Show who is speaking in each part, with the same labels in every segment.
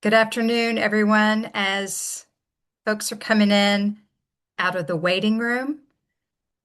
Speaker 1: Good afternoon, everyone. As folks are coming in out of the waiting room,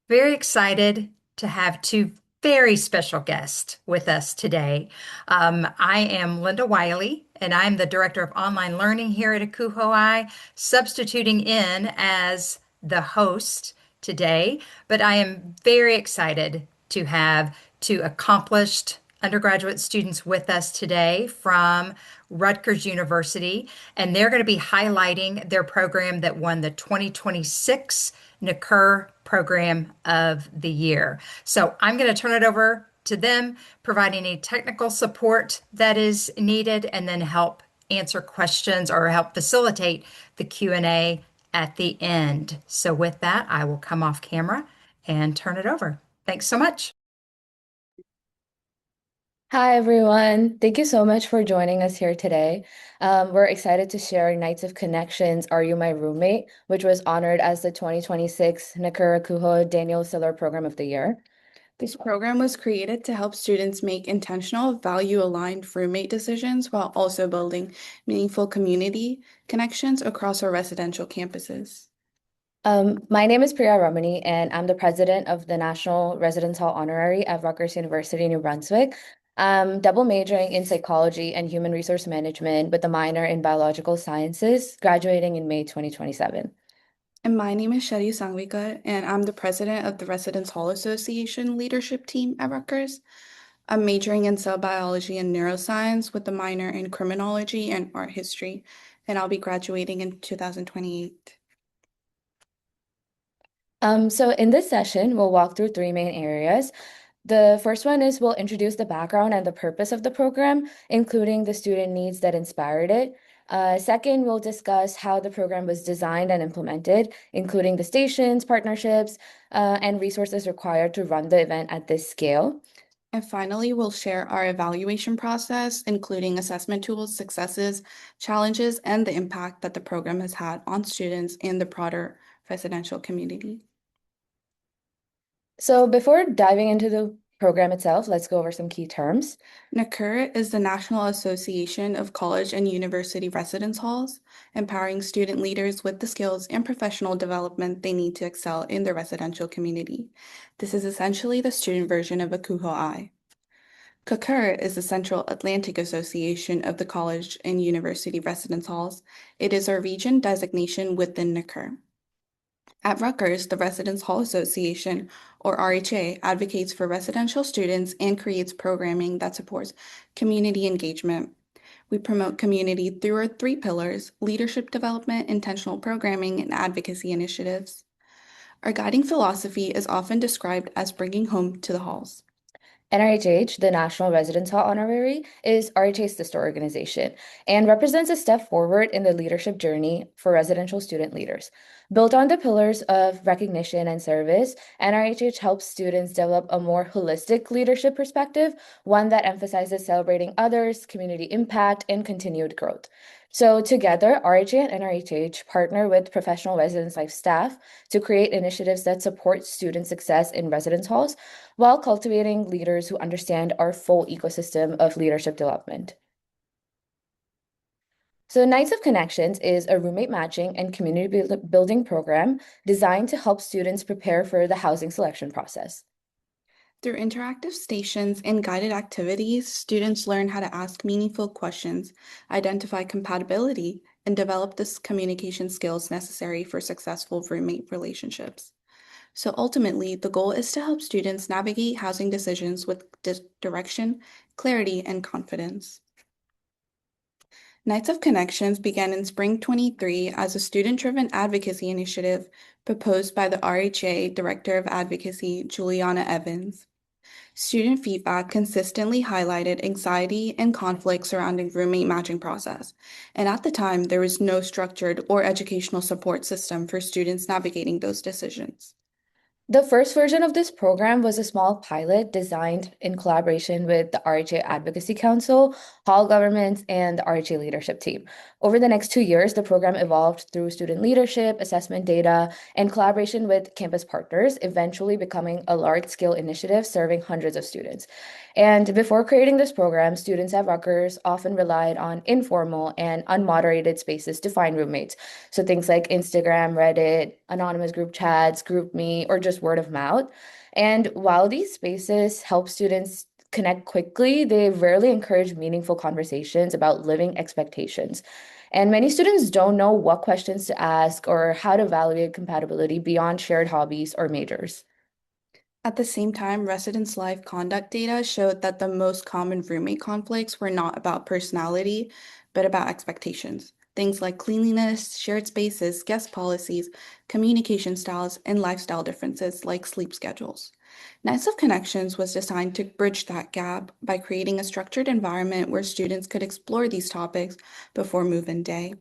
Speaker 1: very excited to have two very special guests with us today. I am Linda Wiley, and I'm the Director of Online Learning here at NACURH, substituting in as the host today. But I am very excited to have two accomplished undergraduate students with us today from Rutgers University, and they're going to be highlighting their program that won the 2026 NACURH Program of the Year. So I'm going to turn it over to them, providing any technical support that is needed, and then help answer questions or help facilitate the Q&A at the end. So with that, I will come off camera and turn it over. Thanks so much.
Speaker 2: Hi, everyone. Thank you so much for joining us here today. We're excited to share Nights of Connections, Are You My Roommate, which was honored as the 2026 NACURH Kuho Daniel Siller Program of the Year.
Speaker 3: This program was created to help students make intentional, value-aligned roommate decisions while also building meaningful community connections across our residential campuses.
Speaker 2: My name is Priya Ramani, and I'm the president of the National Residence Hall Honorary at Rutgers University, New Brunswick. I'm double majoring in psychology and human resource management with a minor in biological sciences, graduating in May 2027.
Speaker 3: And my name is Shetty Sangvika, and I'm the president of the Residence Hall Association leadership team at Rutgers. I'm majoring in cell biology and neuroscience with a minor in criminology and art history, and I'll be graduating in 2028.
Speaker 2: So in this session, we'll walk through three main areas. The first one is we'll introduce the background and the purpose of the program, including the student needs that inspired it. Second, we'll discuss how the program was designed and implemented, including the stations, partnerships, and resources required to run the event at this scale.
Speaker 3: And finally, we'll share our evaluation process, including assessment tools, successes, challenges, and the impact that the program has had on students and the broader residential community.
Speaker 2: So before diving into the program itself, let's go over some key terms.
Speaker 3: NACURH is the National Association of College and University Residence Halls, empowering student leaders with the skills and professional development they need to excel in their residential community. This is essentially the student version of a KUHO-I. NACURH is the Central Atlantic Association of the College and University Residence Halls. It is our region designation within NACURH. At Rutgers, the Residence Hall Association, or RHA, advocates for residential students and creates programming that supports community engagement. We promote community through our three pillars: leadership development, intentional programming, and advocacy initiatives. Our guiding philosophy is often described as bringing home to the halls.
Speaker 2: NRHH, the National Residence Hall Honorary, is RHA's sister organization and represents a step forward in the leadership journey for residential student leaders. Built on the pillars of recognition and service, NRHH helps students develop a more holistic leadership perspective, one that emphasizes celebrating others, community impact, and continued growth. So together, RHA and NRHH partner with professional residence life staff to create initiatives that support student success in residence halls while cultivating leaders who understand our full ecosystem of leadership development. So Nights of Connections is a roommate matching and community building program designed to help students prepare for the housing selection process.
Speaker 3: Through interactive stations and guided activities, students learn how to ask meaningful questions, identify compatibility, and develop the communication skills necessary for successful roommate relationships. So ultimately, the goal is to help students navigate housing decisions with direction, clarity, and confidence. Nights of Connections began in spring 23 as a student-driven advocacy initiative proposed by the RHA Director of Advocacy, Juliana Evans. Student feedback consistently highlighted anxiety and conflict surrounding roommate matching process, and at the time, there was no structured or educational support system for students navigating those decisions.
Speaker 2: The first version of this program was a small pilot designed in collaboration with the RHA Advocacy Council, hall governments, and the RHA leadership team. Over the next 2 years, the program evolved through student leadership, assessment data, and collaboration with campus partners, eventually becoming a large-scale initiative serving hundreds of students. And before creating this program, students at Rutgers often relied on informal and unmoderated spaces to find roommates. So things like Instagram, Reddit, anonymous group chats, GroupMe, or just word of mouth. And while these spaces help students connect quickly, they rarely encourage meaningful conversations about living expectations. And many students don't know what questions to ask or how to evaluate compatibility beyond shared hobbies or majors.
Speaker 3: At the same time, residence life conduct data showed that the most common roommate conflicts were not about personality, but about expectations. Things like cleanliness, shared spaces, guest policies, communication styles, and lifestyle differences like sleep schedules. Nights of Connections was designed to bridge that gap by creating a structured environment where students could explore these topics before move-in day.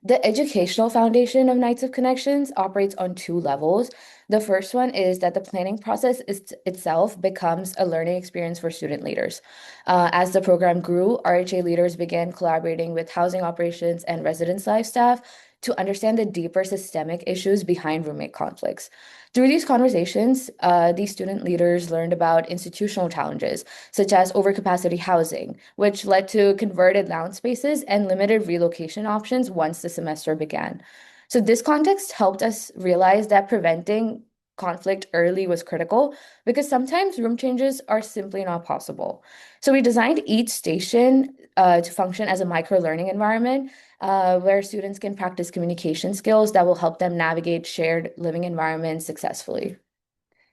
Speaker 2: The educational foundation of Knights of Connections operates on two levels. The first one is that the planning process itself becomes a learning experience for student leaders. As the program grew, RHA leaders began collaborating with housing operations and residence life staff to understand the deeper systemic issues behind roommate conflicts. Through these conversations, these student leaders learned about institutional challenges, such as overcapacity housing, which led to converted lounge spaces and limited relocation options once the semester began. So, this context helped us realize that preventing conflict early was critical because sometimes room changes are simply not possible. So, we designed each station to function as a micro learning environment where students can practice communication skills that will help them navigate shared living environments successfully.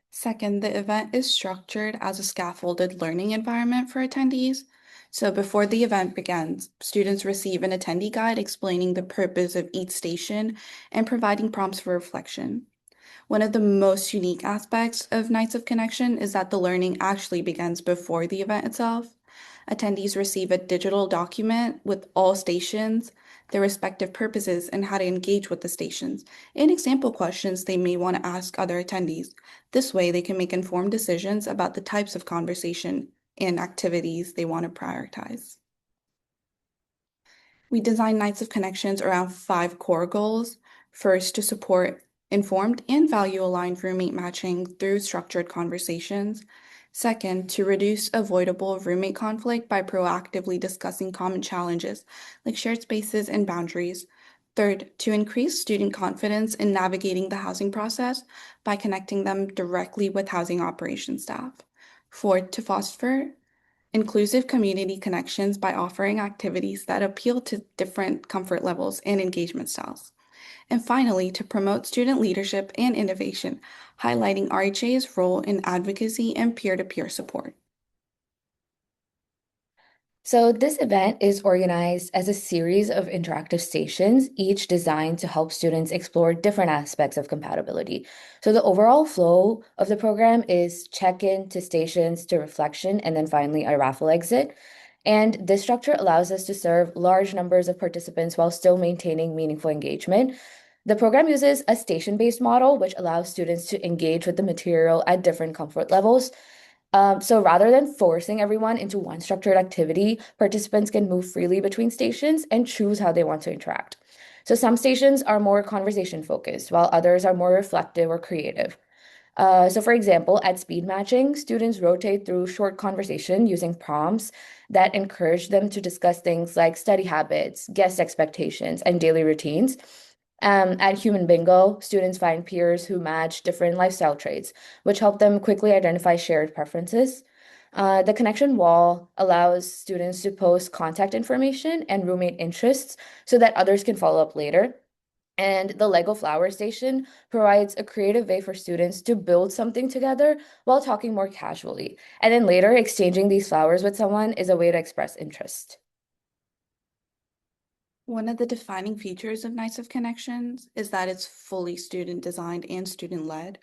Speaker 3: Second, the event is structured as a scaffolded learning environment for attendees. So before the event begins, students receive an attendee guide explaining the purpose of each station and providing prompts for reflection. One of the most unique aspects of Nights of Connection is that the learning actually begins before the event itself. Attendees receive a digital document with all stations, their respective purposes, and how to engage with the stations, and example questions they may want to ask other attendees. This way, they can make informed decisions about the types of conversation and activities they want to prioritize. We designed Nights of Connections around 5 core goals. First, to support informed and value-aligned roommate matching through structured conversations. Second, to reduce avoidable roommate conflict by proactively discussing common challenges like shared spaces and boundaries. Third, to increase student confidence in navigating the housing process by connecting them directly with housing operations staff. Fourth, to foster inclusive community connections by offering activities that appeal to different comfort levels and engagement styles. And finally, to promote student leadership and innovation, highlighting RHA's role in advocacy and peer-to-peer support.
Speaker 2: So, this event is organized as a series of interactive stations, each designed to help students explore different aspects of compatibility. So, the overall flow of the program is check in to stations to reflection, and then finally a raffle exit. And this structure allows us to serve large numbers of participants while still maintaining meaningful engagement. The program uses a station-based model, which allows students to engage with the material at different comfort levels. So rather than forcing everyone into one structured activity, participants can move freely between stations and choose how they want to interact. So some stations are more conversation focused, while others are more reflective or creative. So for example, at speed matching, students rotate through short conversation using prompts that encourage them to discuss things like study habits, guest expectations, and daily routines. At Human Bingo, students find peers who match different lifestyle traits, which help them quickly identify shared preferences. The connection wall allows students to post contact information and roommate interests so that others can follow up later. And the Lego Flower Station provides a creative way for students to build something together while talking more casually. And then later, exchanging these flowers with someone is a way to express interest.
Speaker 3: One of the defining features of Nights of Connections is that it's fully student designed and student led.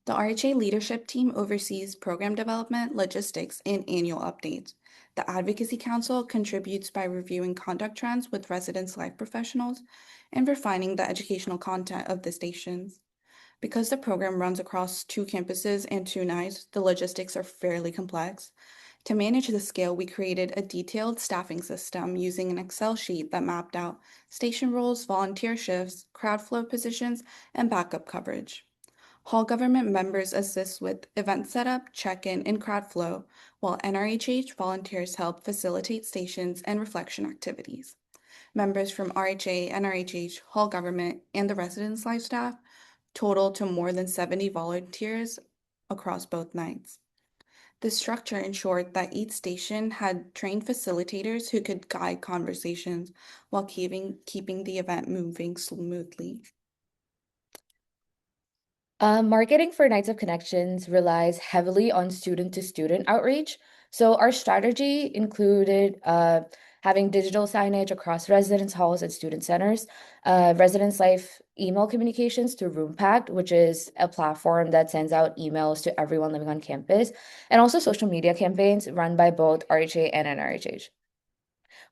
Speaker 3: The RHA leadership team oversees program development, logistics, and annual updates. The Advocacy Council contributes by reviewing conduct trends with residence life professionals and refining the educational content of the stations. Because the program runs across 2 campuses and 2 nights, the logistics are fairly complex. To manage the scale, we created a detailed staffing system using an Excel sheet that mapped out station roles, volunteer shifts, crowd flow positions, and backup coverage. Hall government members assist with event setup, check-in, and crowd flow, while NRHH volunteers help facilitate stations and reflection activities. Members from RHA, NRHH, Hall government, and the residence life staff total to more than 70 volunteers across both nights. This structure ensured that each station had trained facilitators who could guide conversations while keeping the event moving smoothly.
Speaker 2: Marketing for Nights of Connections relies heavily on student-to-student outreach. So our strategy included having digital signage across residence halls and student centers, residence life email communications through RoomPact, which is a platform that sends out emails to everyone living on campus, and also social media campaigns run by both RHA and NRHH.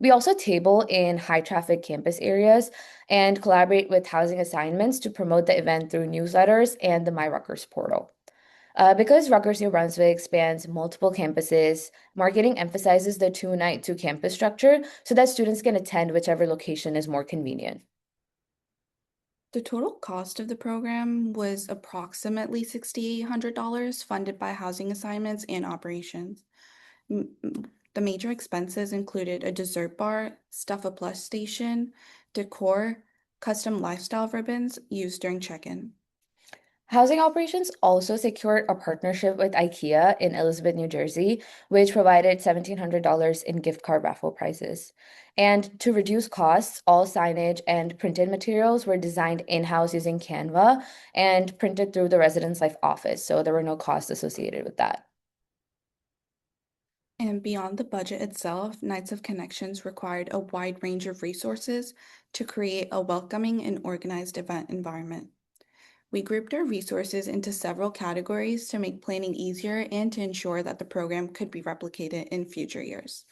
Speaker 2: We also table in high traffic campus areas and collaborate with housing assignments to promote the event through newsletters and the My Rutgers portal. Because Rutgers New Brunswick spans multiple campuses, marketing emphasizes the 2 night, 2 campus structure so that students can attend whichever location is more convenient.
Speaker 3: The total cost of the program was approximately $6,800, funded by housing assignments and operations. The major expenses included a dessert bar, Stuff a Plus station, decor, custom lifestyle ribbons used during check-in.
Speaker 2: Housing operations also secured a partnership with IKEA in Elizabeth, New Jersey, which provided $1,700 in gift card raffle prizes. And to reduce costs, all signage and printed materials were designed in-house using Canva and printed through the Residence Life office, so there were no costs associated with that.
Speaker 3: And beyond the budget itself, Nights of Connections required a wide range of resources to create a welcoming and organized event environment. We grouped our resources into several categories to make planning easier and to ensure that the program could be replicated in future years.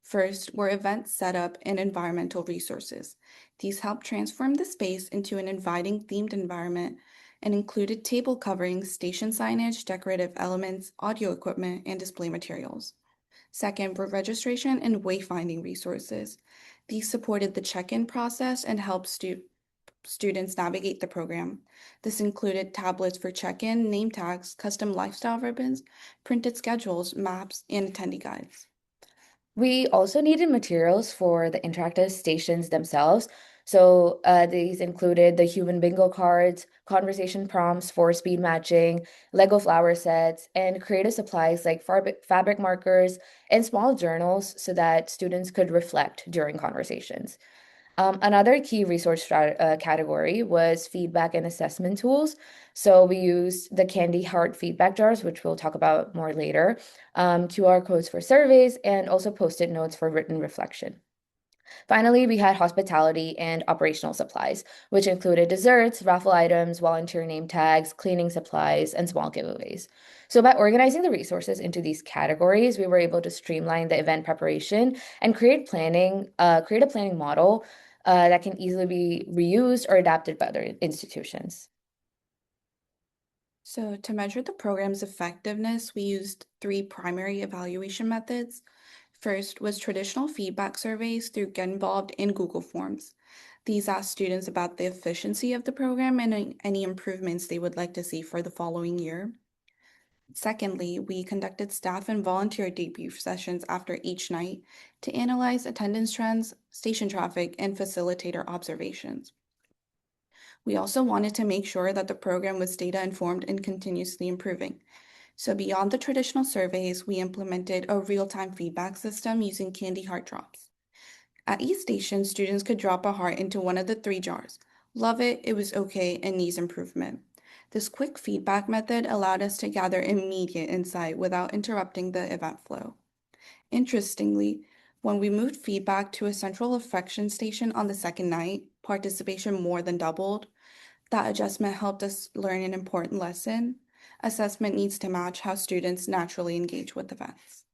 Speaker 3: First were event setup and environmental resources. These helped transform the space into an inviting themed environment and included table coverings, station signage, decorative elements, audio equipment, and display materials. Second were registration and wayfinding resources. These supported the check-in process and helped students navigate the program. This included tablets for check-in, name tags, custom lifestyle ribbons, printed schedules, maps, and attendee guides.
Speaker 2: We also needed materials for the interactive stations themselves. So these included the human bingo cards, conversation prompts for speed matching, Lego flower sets, and creative supplies like fabric markers and small journals so that students could reflect during conversations. Another key resource category was feedback and assessment tools. So we used the Candy Heart feedback jars, which we'll talk about more later, QR codes for surveys, and also post-it notes for written reflection. Finally, we had hospitality and operational supplies, which included desserts, raffle items, volunteer name tags, cleaning supplies, and small giveaways. So by organizing the resources into these categories, we were able to streamline the event preparation and create a planning model that can easily be reused or adapted by other institutions.
Speaker 3: So to measure the program's effectiveness, we used 3 primary evaluation methods. First was traditional feedback surveys through Get Involved and Google Forms. These asked students about the efficiency of the program and any improvements they would like to see for the following year. Secondly, we conducted staff and volunteer debrief sessions after each night to analyze attendance trends, station traffic, and facilitator observations. We also wanted to make sure that the program was data informed and continuously improving. So beyond the traditional surveys, we implemented a real-time feedback system using Candy Heart Drops. At each station, students could drop a heart into one of the 3 jars. Love it was okay, and needs improvement. This quick feedback method allowed us to gather immediate insight without interrupting the event flow. Interestingly, when we moved feedback to a central affection station on the second night, participation more than doubled. That adjustment helped us learn an important lesson. Assessment needs to match how students naturally engage with events.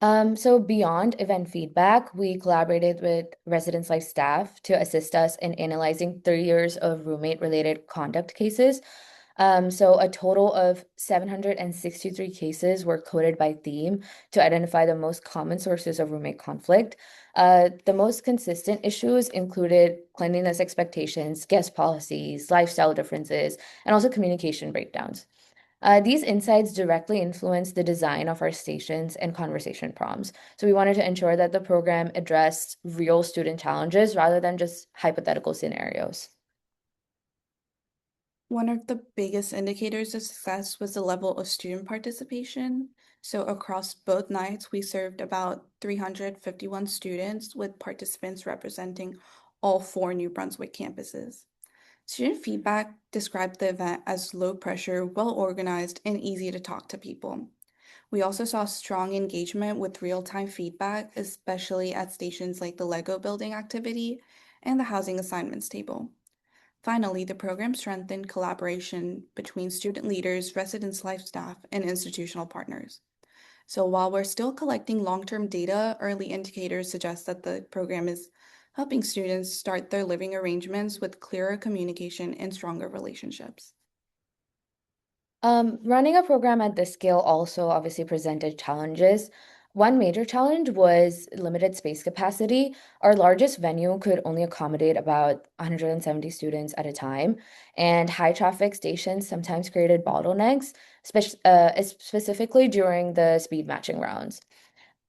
Speaker 2: So beyond event feedback, we collaborated with residence life staff to assist us in analyzing 3 years of roommate-related conduct cases. So a total of 763 cases were coded by theme to identify the most common sources of roommate conflict. The most consistent issues included cleanliness expectations, guest policies, lifestyle differences, and also communication breakdowns. These insights directly influence the design of our stations and conversation prompts. So we wanted to ensure that the program addressed real student challenges rather than just hypothetical scenarios.
Speaker 3: One of the biggest indicators of success was the level of student participation. So across both nights, we served about 351 students, with participants representing all four New Brunswick campuses. Student feedback described the event as low pressure, well organized, and easy to talk to people. We also saw strong engagement with real-time feedback, especially at stations like the Lego building activity and the housing assignments table. Finally, the program strengthened collaboration between student leaders, residence life staff, and institutional partners. So while we're still collecting long-term data, early indicators suggest that the program is helping students start their living arrangements with clearer communication and stronger relationships.
Speaker 2: Running a program at this scale also obviously presented challenges. One major challenge was limited space capacity. Our largest venue could only accommodate about 170 students at a time, and high traffic stations sometimes created bottlenecks, specifically during the speed matching rounds.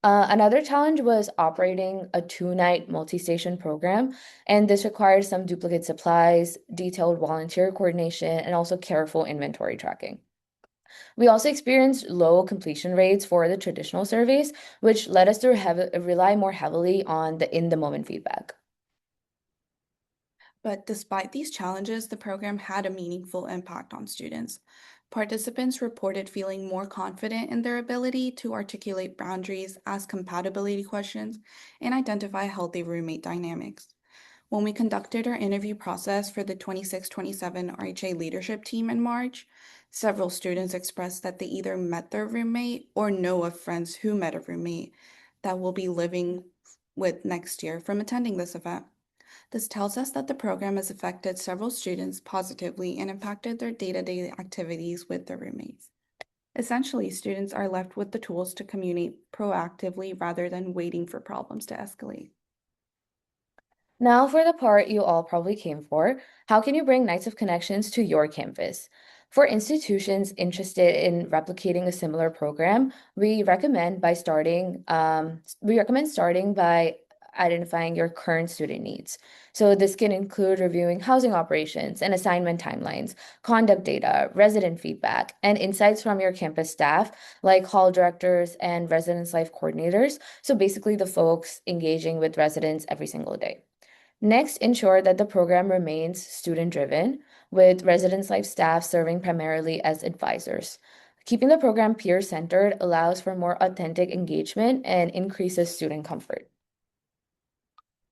Speaker 2: Another challenge was operating a 2-night multi-station program, and this required some duplicate supplies, detailed volunteer coordination, and also careful inventory tracking. We also experienced low completion rates for the traditional surveys, which led us to rely more heavily on the in-the-moment feedback.
Speaker 3: But despite these challenges, the program had a meaningful impact on students. Participants reported feeling more confident in their ability to articulate boundaries, ask compatibility questions, and identify healthy roommate dynamics. When we conducted our interview process for the 26-27 RHA leadership team in March, several students expressed that they either met their roommate or know of friends who met a roommate that will be living with next year from attending this event. This tells us that the program has affected several students positively and impacted their day-to-day activities with their roommates. Essentially, students are left with the tools to communicate proactively rather than waiting for problems to escalate.
Speaker 2: Now, for the part you all probably came for, how can you bring Nights of Connections to your campus? For institutions interested in replicating a similar program, we recommend starting by identifying your current student needs. So this can include reviewing housing operations and assignment timelines, conduct data, resident feedback, and insights from your campus staff, like hall directors and residence life coordinators. So basically the folks engaging with residents every single day. Next, ensure that the program remains student-driven, with residence life staff serving primarily as advisors. Keeping the program peer-centered allows for more authentic engagement and increases student comfort.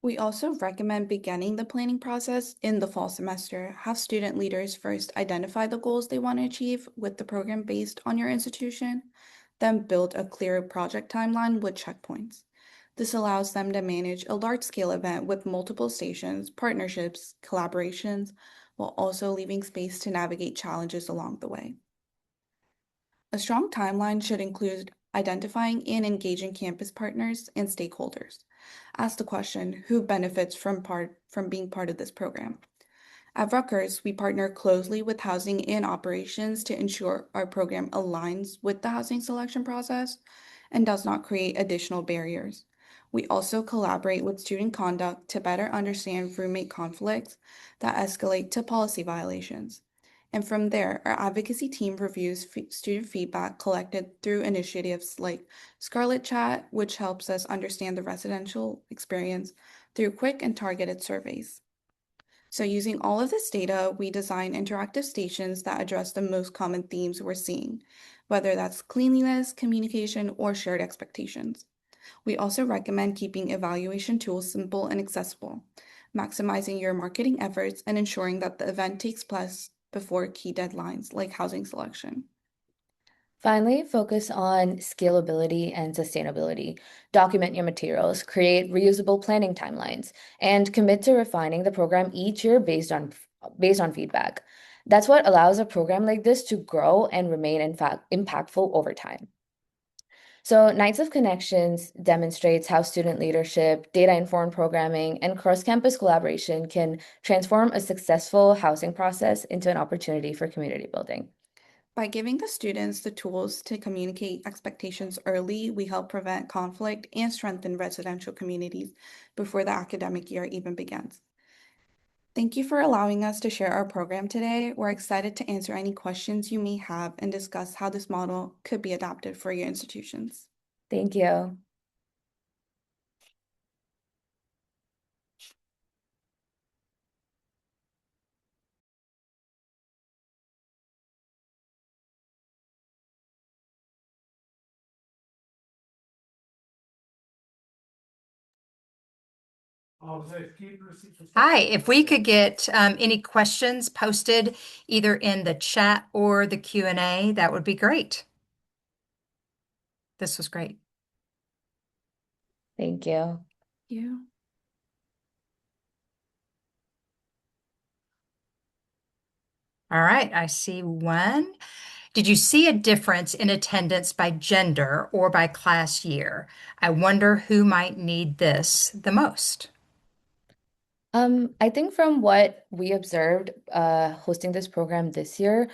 Speaker 3: We also recommend beginning the planning process in the fall semester. Have student leaders first identify the goals they want to achieve with the program based on your institution, then build a clear project timeline with checkpoints. This allows them to manage a large-scale event with multiple stations, partnerships, collaborations, while also leaving space to navigate challenges along the way. A strong timeline should include identifying and engaging campus partners and stakeholders. Ask the question, who benefits from being part of this program? At Rutgers, we partner closely with housing and operations to ensure our program aligns with the housing selection process and does not create additional barriers. We also collaborate with student conduct to better understand roommate conflicts that escalate to policy violations. And from there, our advocacy team reviews student feedback collected through initiatives like Scarlet Chat, which helps us understand the residential experience through quick and targeted surveys. So using all of this data, we design interactive stations that address the most common themes we're seeing, whether that's cleanliness, communication, or shared expectations. We also recommend keeping evaluation tools simple and accessible, maximizing your marketing efforts and ensuring that the event takes place before key deadlines like housing selection.
Speaker 2: Finally, focus on scalability and sustainability. Document your materials, create reusable planning timelines, and commit to refining the program each year based on feedback. That's what allows a program like this to grow and remain, in fact, impactful over time. So, Nights of Connections demonstrates how student leadership, data-informed programming, and cross-campus collaboration can transform a successful housing process into an opportunity for community building.
Speaker 3: By giving the students the tools to communicate expectations early, we help prevent conflict and strengthen residential communities before the academic year even begins. Thank you for allowing us to share our program today. We're excited to answer any questions you may have and discuss how this model could be adapted for your institutions.
Speaker 2: Thank you.
Speaker 1: Hi, if we could get any questions posted either in the chat or the Q&A, that would be great. This was great.
Speaker 2: Thank you.
Speaker 3: You.
Speaker 1: All right, I see one. Did you see a difference in attendance by gender or by class year? I wonder who might need this the most.
Speaker 2: I think from what we observed, hosting this program this year,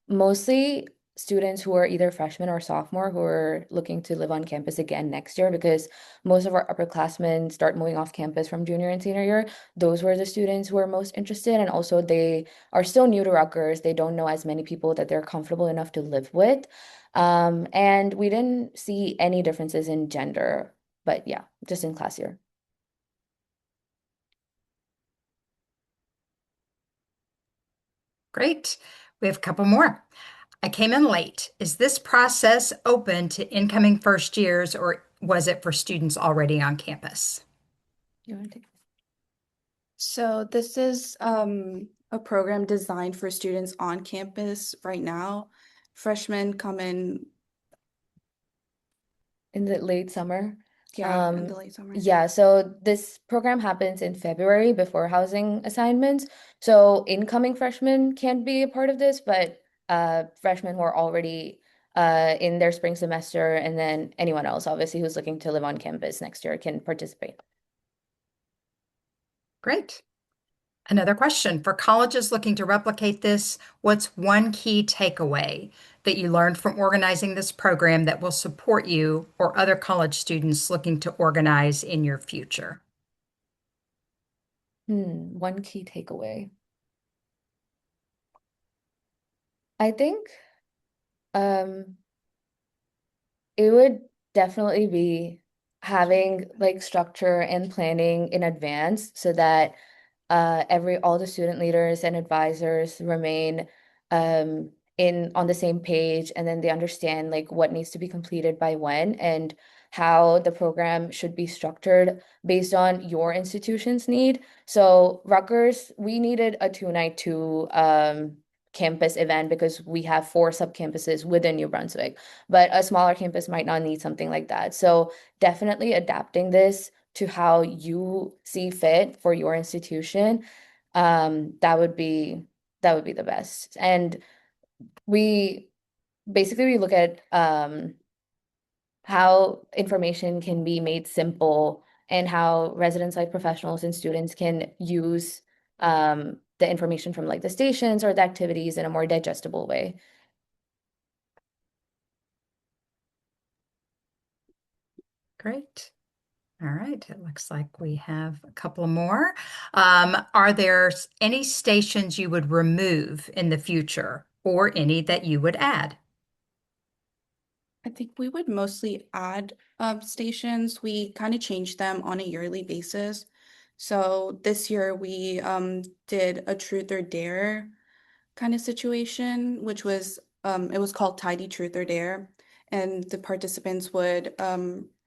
Speaker 2: mostly students who are either freshmen or sophomore who are looking to live on campus again next year because most of our upperclassmen start moving off campus from junior and senior year. Those were the students who are most interested, and also they are still new to Rutgers. They don't know as many people that they're comfortable enough to live with. And we didn't see any differences in gender, but yeah, just in class year.
Speaker 1: Great. We have a couple more. I came in late. Is this process open to incoming first years or was it for students already on campus?
Speaker 2: You want to take
Speaker 3: So this is a program designed for students on campus right now. Freshmen come in,
Speaker 2: in the late summer?
Speaker 3: yeah, in the late summer.
Speaker 2: Yeah, so this program happens in February before housing assignments. So incoming freshmen can be a part of this, but freshmen who are already in their spring semester, and then anyone else, obviously, who's looking to live on campus next year can participate.
Speaker 1: Great. Another question for colleges looking to replicate this, what's one key takeaway that you learned from organizing this program that will support you or other college students looking to organize in your future?
Speaker 2: One key takeaway. I think um, it would definitely be having like structure and planning in advance so that all the student leaders and advisors remain um, in on the same page, and then they understand like what needs to be completed by when and how the program should be structured based on your institution's need. So Rutgers, we needed a 2-night campus event because we have 4 sub-campuses within New Brunswick, but a smaller campus might not need something like that. So definitely adapting this to how you see fit for your institution, that would be the best. And we we look at how information can be made simple and how residents like professionals and students can use the information from like the stations or the activities in a more digestible way.
Speaker 1: Great. All right. It looks like we have a couple more. Are there any stations you would remove in the future or any that you would add?
Speaker 3: I think we would mostly add stations. We kind of change them on a yearly basis. So this year we did a truth or dare kind of situation, which was it was called Tidy Truth or Dare, and the participants would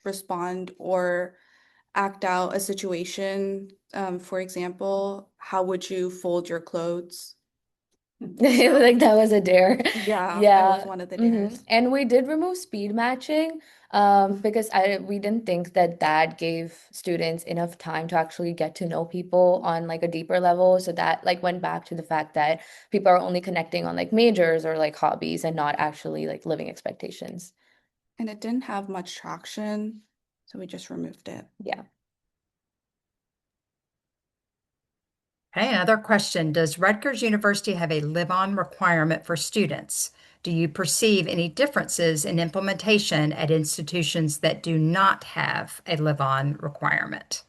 Speaker 3: respond or act out a situation. For example, how would you fold your clothes? So,
Speaker 2: Like that was a dare.
Speaker 3: yeah, it was
Speaker 2: Yeah.
Speaker 3: one of the dares.
Speaker 2: And we did remove speed matching because I we didn't think that that gave students enough time to actually get to know people on like a deeper level. So that like went back to the fact that people are only connecting on like majors or like hobbies and not actually like living expectations.
Speaker 3: And it didn't have much traction, so we just removed it.
Speaker 2: Yeah.
Speaker 1: Okay, another question. Does Rutgers University have a live-on requirement for students? Do you perceive any differences in implementation at institutions that do not have a live-on requirement?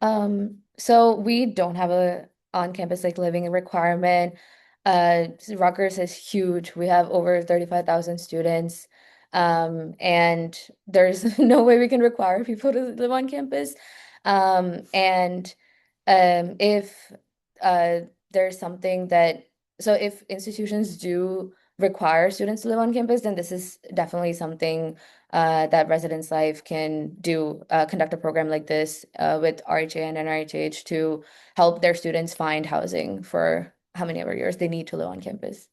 Speaker 2: So we don't have a on-campus like living requirement. Rutgers is huge. We have over 35,000 students. And there's no way we can require people to live on campus. And if uh there's something that so if institutions do require students to live on campus, then this is definitely something that Residence Life can do, conduct a program like this with RHA and NRHH to help their students find housing for how many ever years they need to live on campus.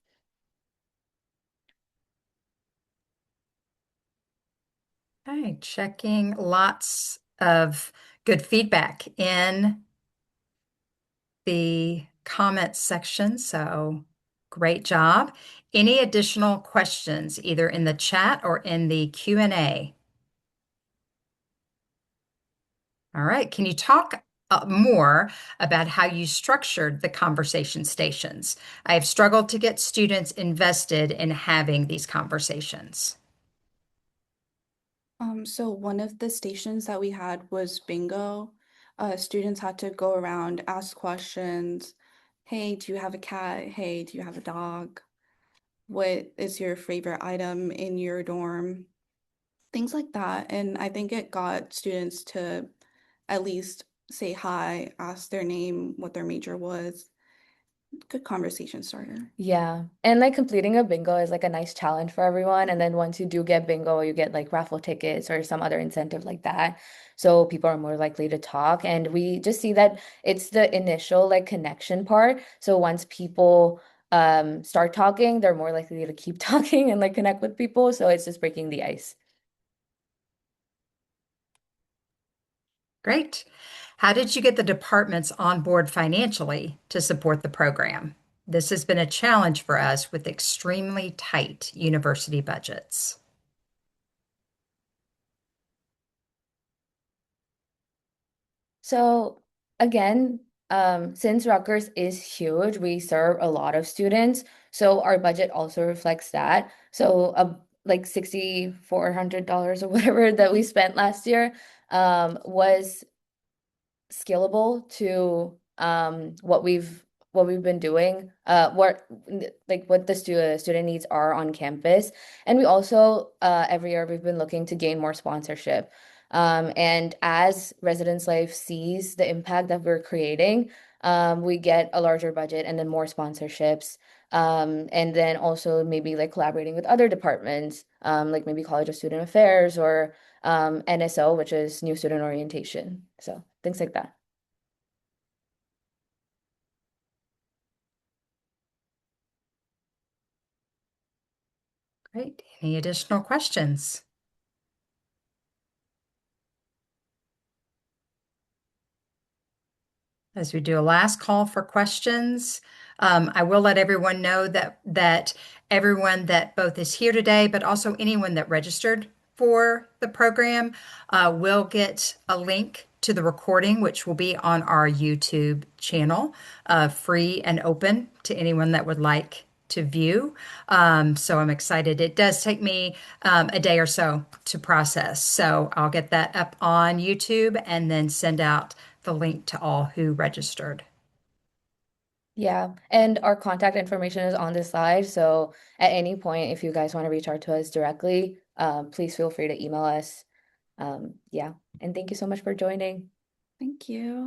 Speaker 1: Okay, checking lots of good feedback in the comments section, so great job. Any additional questions, either in the chat or in the Q&A? All right, can you talk more about how you structured the conversation stations? I have struggled to get students invested in having these conversations.
Speaker 3: So one of the stations that we had was bingo. Students had to go around, ask questions. Hey, do you have a cat? Hey, do you have a dog? What is your favorite item in your dorm? Things like that. And I think it got students to at least say hi, ask their name, what their major was. Good conversation starter.
Speaker 2: Yeah. And like completing a bingo is like a nice challenge for everyone. And then once you do get bingo, you get like raffle tickets or some other incentive like that. So people are more likely to talk. And we just see that it's the initial like connection part. So once people start talking, they're more likely to keep talking and like connect with people. So it's just breaking the ice.
Speaker 1: Great. How did you get the departments on board financially to support the program? This has been a challenge for us with extremely tight university budgets.
Speaker 2: So again, since Rutgers is huge, we serve a lot of students. So our budget also reflects that. So like $6,400 or whatever that we spent last year was scalable to what we've been doing, what like what the student needs are on campus. And we also every year we've been looking to gain more sponsorship. And as Residence Life sees the impact that we're creating, we get a larger budget and then more sponsorships. And then also maybe like collaborating with other departments, like maybe College of Student Affairs or NSO, which is New Student Orientation. So things like that.
Speaker 1: Great. Any additional questions? As we do a last call for questions, I will let everyone know that everyone that both is here today, but also anyone that registered for the program, will get a link to the recording, which will be on our YouTube channel, free and open to anyone that would like to view. So I'm excited. It does take me a day or so to process. So I'll get that up on YouTube and then send out the link to all who registered.
Speaker 2: Yeah, and our contact information is on the slide. So at any point, if you guys want to reach out to us directly, please feel free to email us. Yeah, and thank you so much for joining.
Speaker 3: Thank you.